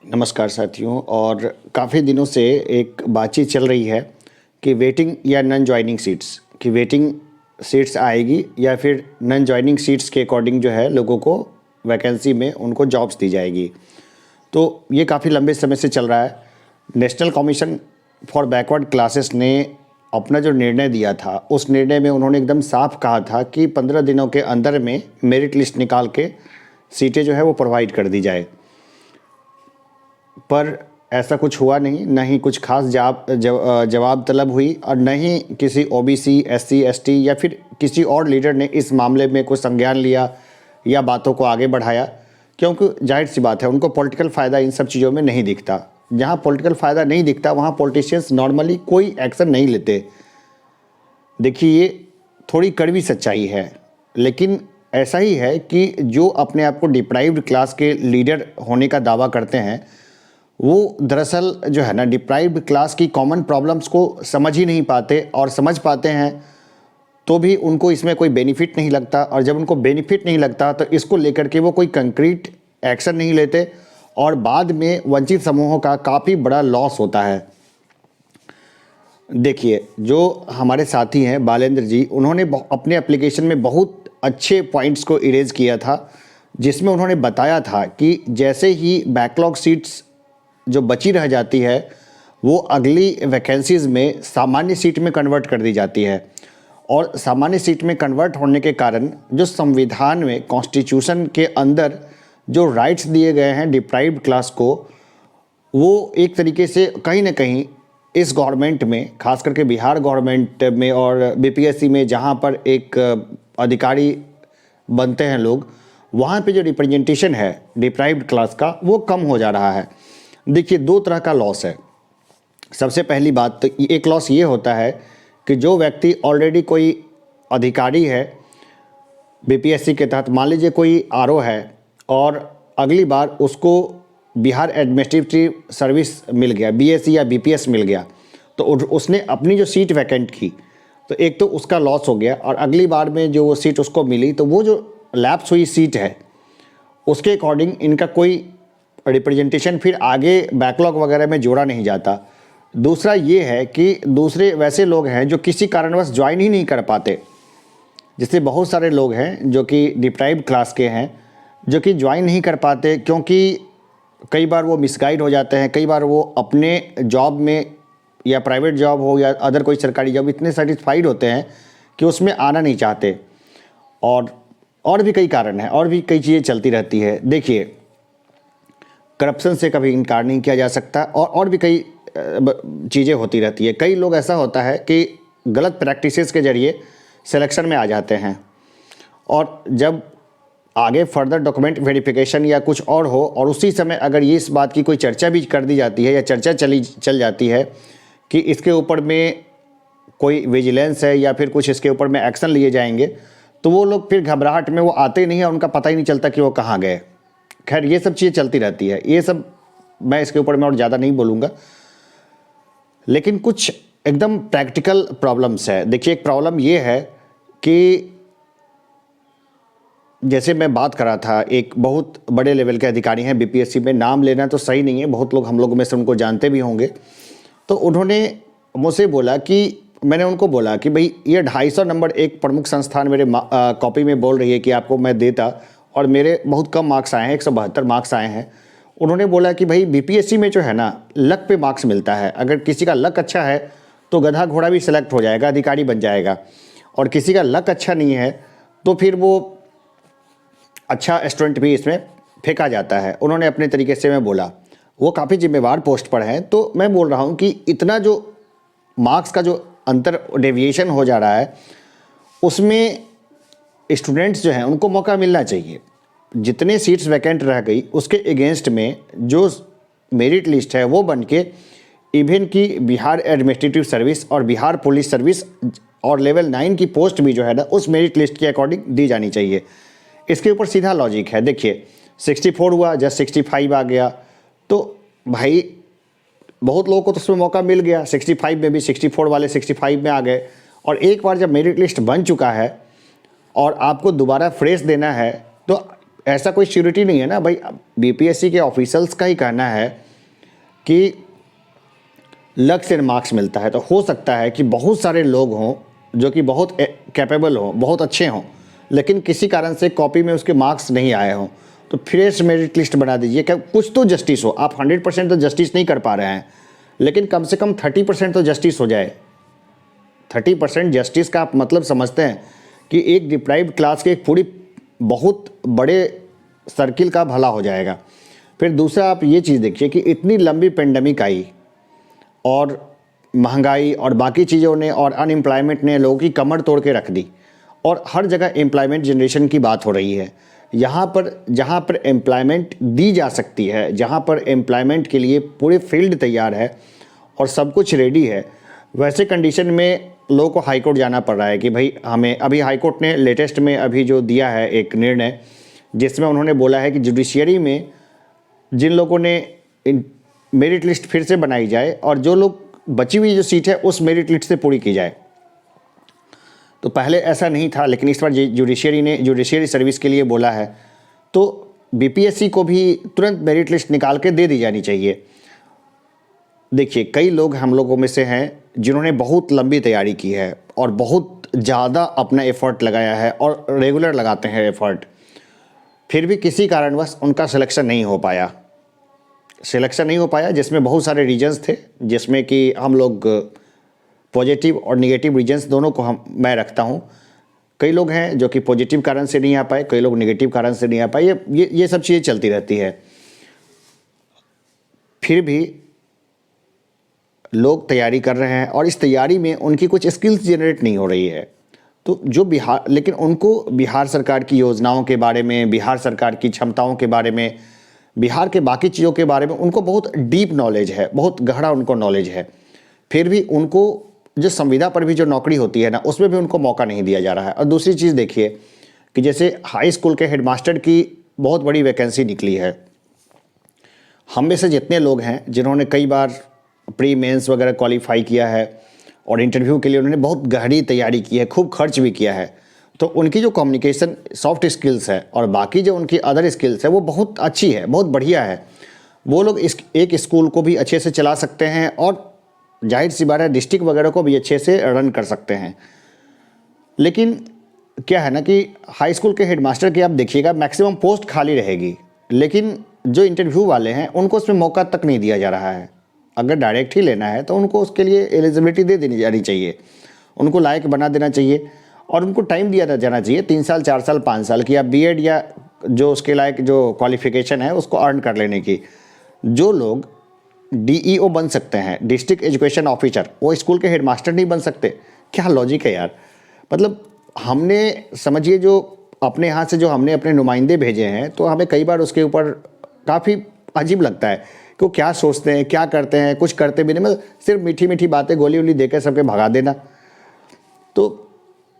नमस्कार साथियों। और काफ़ी दिनों से एक बातचीत चल रही है कि वेटिंग या नॉन जॉइनिंग सीट्स की वेटिंग सीट्स आएगी या फिर नॉन जॉइनिंग सीट्स के अकॉर्डिंग जो है लोगों को वैकेंसी में उनको जॉब्स दी जाएगी। तो ये काफ़ी लंबे समय से चल रहा है। National commission for backward classes ने अपना जो निर्णय दिया था उस निर्णय में उन्होंने एकदम साफ कहा था कि 15 दिनों के अंदर में मेरिट लिस्ट निकाल के सीटें जो है वो प्रोवाइड कर दी जाए। पर ऐसा कुछ हुआ नहीं, न ही कुछ खास जवाब तलब हुई और न ही किसी ओबीसी, एससी, एसटी या फिर किसी और लीडर ने इस मामले में कोई संज्ञान लिया या बातों को आगे बढ़ाया, क्योंकि जाहिर सी बात है उनको पॉलिटिकल फ़ायदा इन सब चीज़ों में नहीं दिखता। जहाँ पॉलिटिकल फ़ायदा नहीं दिखता वहाँ पॉलिटिशियंस नॉर्मली कोई एक्शन नहीं लेते। देखिए, ये थोड़ी कड़वी सच्चाई है, लेकिन ऐसा ही है कि जो अपने आप को डिप्राइव्ड क्लास के लीडर होने का दावा करते हैं वो दरअसल जो है ना डिप्राइव्ड क्लास की कॉमन प्रॉब्लम्स को समझ ही नहीं पाते, और समझ पाते हैं तो भी उनको इसमें कोई बेनिफिट नहीं लगता। और जब उनको बेनिफिट नहीं लगता तो इसको लेकर के वो कोई कंक्रीट एक्शन नहीं लेते और बाद में वंचित समूहों का काफ़ी बड़ा लॉस होता है। देखिए, जो हमारे साथी हैं बालेंद्र जी, उन्होंने अपने एप्लीकेशन में बहुत अच्छे पॉइंट्स को इरेज किया था, जिसमें उन्होंने बताया था कि जैसे ही बैकलॉग सीट्स जो बची रह जाती है वो अगली वैकेंसीज़ में सामान्य सीट में कन्वर्ट कर दी जाती है। और सामान्य सीट में कन्वर्ट होने के कारण जो संविधान में, कॉन्स्टिट्यूशन के अंदर जो राइट्स दिए गए हैं डिप्राइव्ड क्लास को, वो एक तरीके से कहीं ना कहीं इस गवर्नमेंट में, खास करके बिहार गवर्नमेंट में और बीपीएससी में जहाँ पर एक अधिकारी बनते हैं लोग, वहाँ पे जो रिप्रेजेंटेशन है डिप्राइव्ड क्लास का वो कम हो जा रहा है। देखिए, दो तरह का लॉस है। सबसे पहली बात तो एक लॉस ये होता है कि जो व्यक्ति ऑलरेडी कोई अधिकारी है बीपीएससी के तहत, मान लीजिए कोई आरओ है और अगली बार उसको बिहार एडमिनिस्ट्रेटिव सर्विस मिल गया, बीएससी या बीपीएस मिल गया, तो उसने अपनी जो सीट वैकेंट की तो एक तो उसका लॉस हो गया, और अगली बार में जो वो सीट उसको मिली तो वो जो लैप्स हुई सीट है उसके अकॉर्डिंग इनका कोई रिप्रेजेंटेशन फिर आगे बैकलॉग वगैरह में जोड़ा नहीं जाता। दूसरा ये है कि दूसरे वैसे लोग हैं जो किसी कारणवश ज्वाइन ही नहीं कर पाते, जैसे बहुत सारे लोग हैं जो कि डिप्राइव्ड क्लास के हैं जो कि ज्वाइन नहीं कर पाते, क्योंकि कई बार वो मिसगाइड हो जाते हैं, कई बार वो अपने जॉब में या प्राइवेट जॉब हो या अदर कोई सरकारी जॉब इतने सेटिस्फाइड होते हैं कि उसमें आना नहीं चाहते। और भी कई कारण हैं, और भी कई चीज़ें चलती रहती है। देखिए, करप्शन से कभी इनकार नहीं किया जा सकता, और भी कई चीज़ें होती रहती है। कई लोग ऐसा होता है कि गलत प्रैक्टिसेस के ज़रिए सिलेक्शन में आ जाते हैं, और जब आगे फर्दर डॉक्यूमेंट वेरिफिकेशन या कुछ और हो और उसी समय अगर ये इस बात की कोई चर्चा भी कर दी जाती है या चर्चा चल जाती है कि इसके ऊपर में कोई विजिलेंस है या फिर कुछ इसके ऊपर में एक्शन लिए जाएंगे, तो वो लोग फिर घबराहट में वो आते नहीं है, उनका पता ही नहीं चलता कि वो कहाँ गए। खैर, ये सब चीज़ें चलती रहती है, ये सब मैं इसके ऊपर में और ज़्यादा नहीं बोलूँगा, लेकिन कुछ एकदम प्रैक्टिकल प्रॉब्लम्स है। देखिए, एक प्रॉब्लम ये है कि जैसे मैं बात कर रहा था, एक बहुत बड़े लेवल के अधिकारी हैं बीपीएससी में, नाम लेना तो सही नहीं है, बहुत लोग हम लोगों में से उनको जानते भी होंगे। तो उन्होंने मुझसे बोला कि मैंने उनको बोला कि भाई ये 250 नंबर एक प्रमुख संस्थान मेरे कॉपी में बोल रही है कि आपको मैं देता, और मेरे बहुत कम मार्क्स आए हैं, 172 मार्क्स आए हैं। उन्होंने बोला कि भाई बीपीएससी में जो है ना लक पे मार्क्स मिलता है, अगर किसी का लक अच्छा है तो गधा घोड़ा भी सिलेक्ट हो जाएगा, अधिकारी बन जाएगा, और किसी का लक अच्छा नहीं है तो फिर वो अच्छा स्टूडेंट भी इसमें फेंका जाता है। उन्होंने अपने तरीके से मैं बोला, वो काफ़ी जिम्मेवार पोस्ट पर हैं, तो मैं बोल रहा हूँ कि इतना जो मार्क्स का जो अंतर डेविएशन हो जा रहा है उसमें स्टूडेंट्स जो हैं उनको मौका मिलना चाहिए। जितने सीट्स वैकेंट रह गई उसके अगेंस्ट में जो मेरिट लिस्ट है वो बन के इवन की बिहार एडमिनिस्ट्रेटिव सर्विस और बिहार पुलिस सर्विस और लेवल 9 की पोस्ट भी जो है ना उस मेरिट लिस्ट के अकॉर्डिंग दी जानी चाहिए। इसके ऊपर सीधा लॉजिक है। देखिए, 64 हुआ, जस्ट 65 आ गया, तो भाई बहुत लोगों को तो उसमें मौका मिल गया, 65 में भी 64 वाले 65 में आ गए। और एक बार जब मेरिट लिस्ट बन चुका है और आपको दोबारा फ्रेश देना है तो ऐसा कोई श्योरिटी नहीं है ना भाई। बीपीएससी के ऑफिसर्स का ही कहना है कि लक से मार्क्स मिलता है, तो हो सकता है कि बहुत सारे लोग हों जो कि बहुत कैपेबल हों, बहुत अच्छे हों, लेकिन किसी कारण से कॉपी में उसके मार्क्स नहीं आए हों, तो फ्रेश मेरिट लिस्ट बना दीजिए। क्या कुछ तो जस्टिस हो। आप 100% तो जस्टिस नहीं कर पा रहे हैं, लेकिन कम से कम 30% तो जस्टिस हो जाए। 30% जस्टिस का आप मतलब समझते हैं कि एक डिप्राइव्ड क्लास के एक पूरी बहुत बड़े सर्किल का भला हो जाएगा। फिर दूसरा आप ये चीज़ देखिए कि इतनी लंबी पेंडेमिक आई और महंगाई और बाकी चीज़ों ने और अनएम्प्लॉयमेंट ने लोगों की कमर तोड़ के रख दी, और हर जगह एम्प्लॉयमेंट जनरेशन की बात हो रही है। यहाँ पर जहाँ पर एम्प्लॉयमेंट दी जा सकती है, जहाँ पर एम्प्लॉयमेंट के लिए पूरे फील्ड तैयार है और सब कुछ रेडी है, वैसे कंडीशन में लोगों को हाई कोर्ट जाना पड़ रहा है कि भाई हमें, अभी हाई कोर्ट ने लेटेस्ट में अभी जो दिया है एक निर्णय, जिसमें उन्होंने बोला है कि जुडिशियरी में जिन लोगों ने मेरिट लिस्ट फिर से बनाई जाए और जो लोग बची हुई जो सीट है उस मेरिट लिस्ट से पूरी की जाए। तो पहले ऐसा नहीं था, लेकिन इस बार जुडिशियरी ने जुडिशियरी सर्विस के लिए बोला है, तो बीपीएससी को भी तुरंत मेरिट लिस्ट निकाल के दे दी जानी चाहिए। देखिए, कई लोग हम लोगों में से हैं जिन्होंने बहुत लंबी तैयारी की है और बहुत ज़्यादा अपना एफर्ट लगाया है और रेगुलर लगाते हैं एफर्ट, फिर भी किसी कारणवश उनका सिलेक्शन नहीं हो पाया। जिसमें बहुत सारे रीजंस थे, जिसमें कि हम लोग पॉजिटिव और नेगेटिव रीजंस दोनों को मैं रखता हूँ। कई लोग हैं जो कि पॉजिटिव कारण से नहीं आ पाए, कई लोग नेगेटिव कारण से नहीं आ पाए। ये सब चीज़ें चलती रहती है। फिर भी लोग तैयारी कर रहे हैं और इस तैयारी में उनकी कुछ स्किल्स जनरेट नहीं हो रही है। तो जो लेकिन उनको बिहार सरकार की योजनाओं के बारे में, बिहार सरकार की क्षमताओं के बारे में, बिहार के बाकी चीज़ों के बारे में उनको बहुत डीप नॉलेज है, बहुत गहरा उनको नॉलेज है। फिर भी उनको जो संविदा पर भी जो नौकरी होती है ना, उसमें भी उनको मौका नहीं दिया जा रहा है। और दूसरी चीज़ देखिए कि जैसे हाई स्कूल के हेडमास्टर की बहुत बड़ी वैकेंसी निकली है। हम में से जितने लोग हैं जिन्होंने कई बार प्री मेंस वगैरह क्वालिफाई किया है और इंटरव्यू के लिए उन्होंने बहुत गहरी तैयारी की है, खूब खर्च भी किया है, तो उनकी जो कम्युनिकेशन सॉफ्ट स्किल्स है और बाकी जो उनकी अदर स्किल्स है वो बहुत अच्छी है, बहुत बढ़िया है। वो लोग एक स्कूल को भी अच्छे से चला सकते हैं और जाहिर सी बात है डिस्ट्रिक्ट वगैरह को भी अच्छे से रन कर सकते हैं। लेकिन क्या है ना कि हाई स्कूल के हेडमास्टर की आप देखिएगा मैक्सिमम पोस्ट खाली रहेगी, लेकिन जो इंटरव्यू वाले हैं उनको उसमें मौका तक नहीं दिया जा रहा है। अगर डायरेक्ट ही लेना है तो उनको उसके लिए एलिजिबिलिटी दे देनी जानी चाहिए, उनको लायक बना देना चाहिए और उनको टाइम दिया जाना चाहिए 3 साल 4 साल 5 साल की, या बीएड या जो उसके लायक जो क्वालिफिकेशन है उसको अर्न कर लेने की। जो लोग डीईओ बन सकते हैं, डिस्ट्रिक्ट एजुकेशन ऑफिसर, वो स्कूल के हेडमास्टर नहीं बन सकते? क्या लॉजिक है यार। मतलब हमने समझिए जो अपने यहाँ से जो हमने अपने नुमाइंदे भेजे हैं, तो हमें कई बार उसके ऊपर काफ़ी अजीब लगता है कि वो क्या सोचते हैं, क्या करते हैं, कुछ करते भी नहीं, मतलब सिर्फ मीठी मीठी बातें गोली वोली देकर सबके भगा देना। तो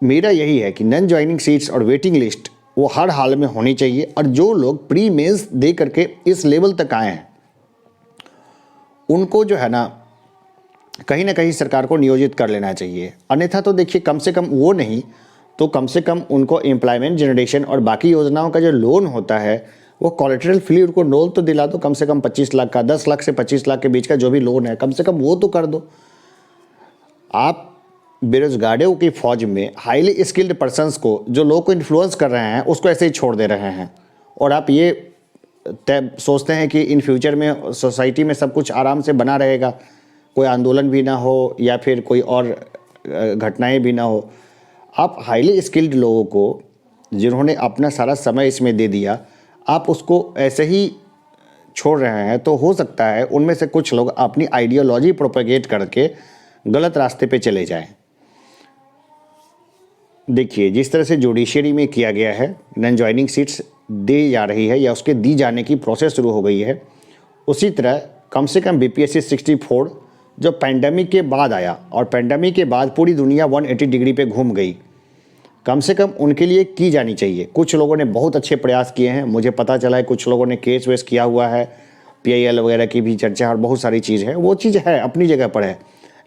मेरा यही है कि नॉन ज्वाइनिंग सीट्स और वेटिंग लिस्ट वो हर हाल में होनी चाहिए, और जो लोग प्री मेंस दे करके इस लेवल तक आए हैं उनको जो है ना कहीं सरकार को नियोजित कर लेना चाहिए। अन्यथा तो देखिए कम से कम वो नहीं तो कम से कम उनको एम्प्लॉयमेंट जनरेशन और बाकी योजनाओं का जो लोन होता है वो कोलेटरल फ्री उनको लोन तो दिला दो, कम से कम 25 लाख का, 10 लाख से 25 लाख के बीच का जो भी लोन है कम से कम वो तो कर दो। आप बेरोजगारों की फौज में हाईली स्किल्ड पर्सन्स को, जो लोगों को इन्फ्लुएंस कर रहे हैं, उसको ऐसे ही छोड़ दे रहे हैं, और आप ये सोचते हैं कि इन फ्यूचर में सोसाइटी में सब कुछ आराम से बना रहेगा, कोई आंदोलन भी ना हो या फिर कोई और घटनाएं भी ना हो। आप हाईली स्किल्ड लोगों को, जिन्होंने अपना सारा समय इसमें दे दिया, आप उसको ऐसे ही छोड़ रहे हैं, तो हो सकता है उनमें से कुछ लोग अपनी आइडियोलॉजी प्रोपेगेट करके गलत रास्ते पे चले जाएं। देखिए जिस तरह से जुडिशरी में किया गया है, नॉन ज्वाइनिंग सीट्स दी जा रही है या उसके दी जाने की प्रोसेस शुरू हो गई है, उसी तरह कम से कम बीपीएससी 64 जो पैंडेमिक के बाद आया और पैंडेमिक के बाद पूरी दुनिया 180 डिग्री पे घूम गई, कम से कम उनके लिए की जानी चाहिए। कुछ लोगों ने बहुत अच्छे प्रयास किए हैं, मुझे पता चला है कुछ लोगों ने केस वेस किया हुआ है, पीआईएल वगैरह की भी चर्चा और बहुत सारी चीज़ है, वो चीज़ है अपनी जगह पर है,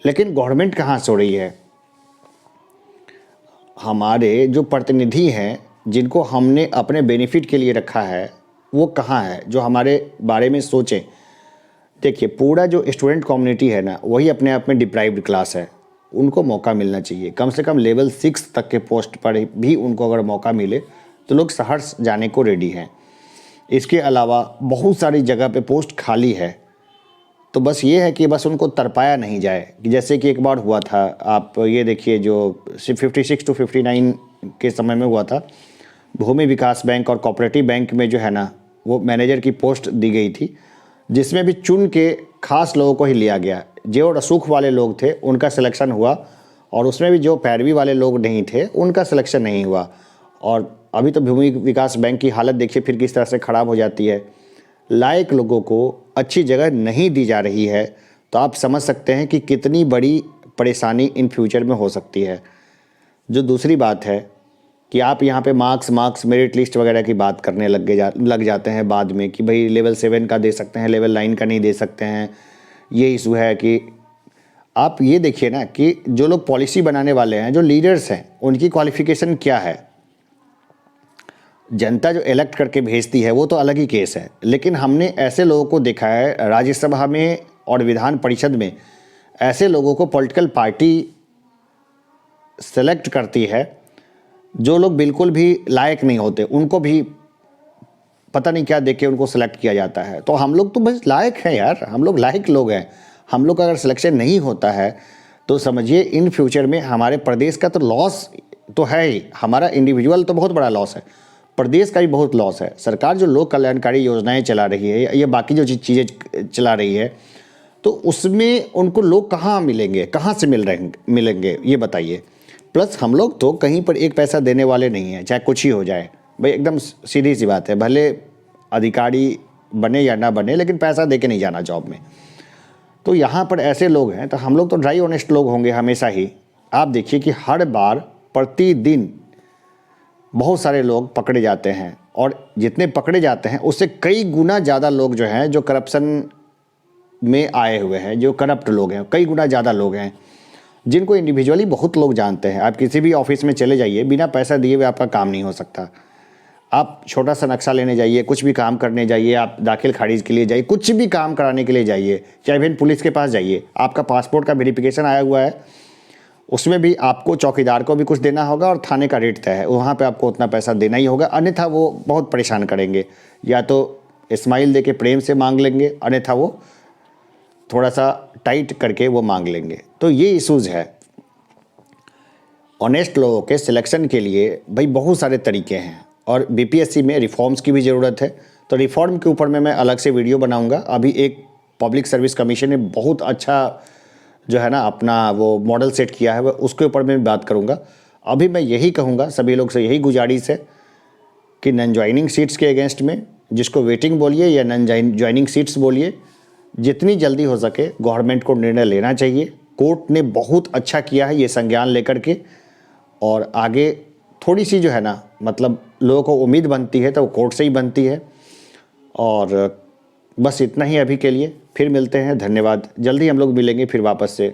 लेकिन गवर्नमेंट कहाँ सो रही है। हमारे जो प्रतिनिधि हैं जिनको हमने अपने बेनिफिट के लिए रखा है वो कहाँ है, जो हमारे बारे में सोचें। देखिए, पूरा जो स्टूडेंट कम्युनिटी है ना, वही अपने आप में डिप्राइव्ड क्लास है। उनको मौका मिलना चाहिए, कम से कम लेवल 6 तक के पोस्ट पर भी उनको अगर मौका मिले तो लोग सहर्ष जाने को रेडी हैं। इसके अलावा बहुत सारी जगह पे पोस्ट खाली है, तो बस ये है कि बस उनको तरपाया नहीं जाए। कि जैसे कि एक बार हुआ था, आप ये देखिए, जो 56 टू 59 के समय में हुआ था, भूमि विकास बैंक और कोऑपरेटिव बैंक में जो है ना, वो मैनेजर की पोस्ट दी गई थी, जिसमें भी चुन के खास लोगों को ही लिया गया। जो रसूख वाले लोग थे उनका सिलेक्शन हुआ, और उसमें भी जो पैरवी वाले लोग नहीं थे उनका सिलेक्शन नहीं हुआ। और अभी तो भूमि विकास बैंक की हालत देखिए फिर किस तरह से ख़राब हो जाती है। लायक लोगों को अच्छी जगह नहीं दी जा रही है, तो आप समझ सकते हैं कि कितनी बड़ी परेशानी इन फ्यूचर में हो सकती है। जो दूसरी बात है कि आप यहाँ पे मार्क्स मेरिट लिस्ट वगैरह की बात करने लग जाते हैं बाद में, कि भाई लेवल 7 का दे सकते हैं, लेवल 9 का नहीं दे सकते हैं। ये इशू है कि आप ये देखिए ना कि जो लोग पॉलिसी बनाने वाले हैं, जो लीडर्स हैं, उनकी क्वालिफ़िकेशन क्या है। जनता जो इलेक्ट करके भेजती है वो तो अलग ही केस है, लेकिन हमने ऐसे लोगों को देखा है राज्यसभा में और विधान परिषद में, ऐसे लोगों को पॉलिटिकल पार्टी सेलेक्ट करती है जो लोग बिल्कुल भी लायक नहीं होते, उनको भी पता नहीं क्या देख के उनको सेलेक्ट किया जाता है। तो हम लोग तो बस लायक हैं यार, हम लोग लायक लोग हैं। हम लोग का अगर सिलेक्शन नहीं होता है तो समझिए इन फ्यूचर में हमारे प्रदेश का तो लॉस तो है ही, हमारा इंडिविजुअल तो बहुत बड़ा लॉस है, प्रदेश का भी बहुत लॉस है। सरकार जो लोक कल्याणकारी योजनाएं चला रही है या बाकी जो चीज़ें चला रही है, तो उसमें उनको लोग कहाँ मिलेंगे, कहाँ से मिलेंगे ये बताइए। प्लस हम लोग तो कहीं पर एक पैसा देने वाले नहीं हैं, चाहे कुछ ही हो जाए भाई, एकदम सीधी सी बात है। भले अधिकारी बने या ना बने, लेकिन पैसा दे के नहीं जाना जॉब में। तो यहाँ पर ऐसे लोग हैं, तो हम लोग तो ड्राई ऑनेस्ट लोग होंगे हमेशा ही। आप देखिए कि हर बार प्रतिदिन बहुत सारे लोग पकड़े जाते हैं, और जितने पकड़े जाते हैं उससे कई गुना ज़्यादा लोग जो हैं, जो करप्शन में आए हुए हैं, जो करप्ट लोग हैं, कई गुना ज़्यादा लोग हैं, जिनको इंडिविजुअली बहुत लोग जानते हैं। आप किसी भी ऑफिस में चले जाइए, बिना पैसा दिए हुए आपका काम नहीं हो सकता। आप छोटा सा नक्शा लेने जाइए, कुछ भी काम करने जाइए, आप दाखिल खारिज के लिए जाइए, कुछ भी काम कराने के लिए जाइए, चाहे फिर पुलिस के पास जाइए, आपका पासपोर्ट का वेरिफिकेशन आया हुआ है, उसमें भी आपको चौकीदार को भी कुछ देना होगा और थाने का रेट तय है, वहाँ पे आपको उतना पैसा देना ही होगा, अन्यथा वो बहुत परेशान करेंगे। या तो स्माइल दे के प्रेम से मांग लेंगे, अन्यथा वो थोड़ा सा टाइट करके वो मांग लेंगे। तो ये इश्यूज़ है। ऑनेस्ट लोगों के सिलेक्शन के लिए भाई बहुत सारे तरीके हैं, और बीपीएससी में रिफॉर्म्स की भी ज़रूरत है। तो रिफॉर्म के ऊपर में मैं अलग से वीडियो बनाऊंगा। अभी एक पब्लिक सर्विस कमीशन ने बहुत अच्छा जो है ना अपना वो मॉडल सेट किया है, वह उसके ऊपर मैं बात करूंगा। अभी मैं यही कहूँगा, सभी लोग से यही गुजारिश है कि नॉन ज्वाइनिंग सीट्स के अगेंस्ट में, जिसको वेटिंग बोलिए या नॉन ज्वाइनिंग सीट्स बोलिए, जितनी जल्दी हो सके गवर्नमेंट को निर्णय लेना चाहिए। कोर्ट ने बहुत अच्छा किया है ये संज्ञान लेकर के, और आगे थोड़ी सी जो है ना मतलब लोगों को उम्मीद बनती है तो वो कोर्ट से ही बनती है। और बस इतना ही अभी के लिए, फिर मिलते हैं। धन्यवाद। जल्दी हम लोग मिलेंगे फिर वापस से।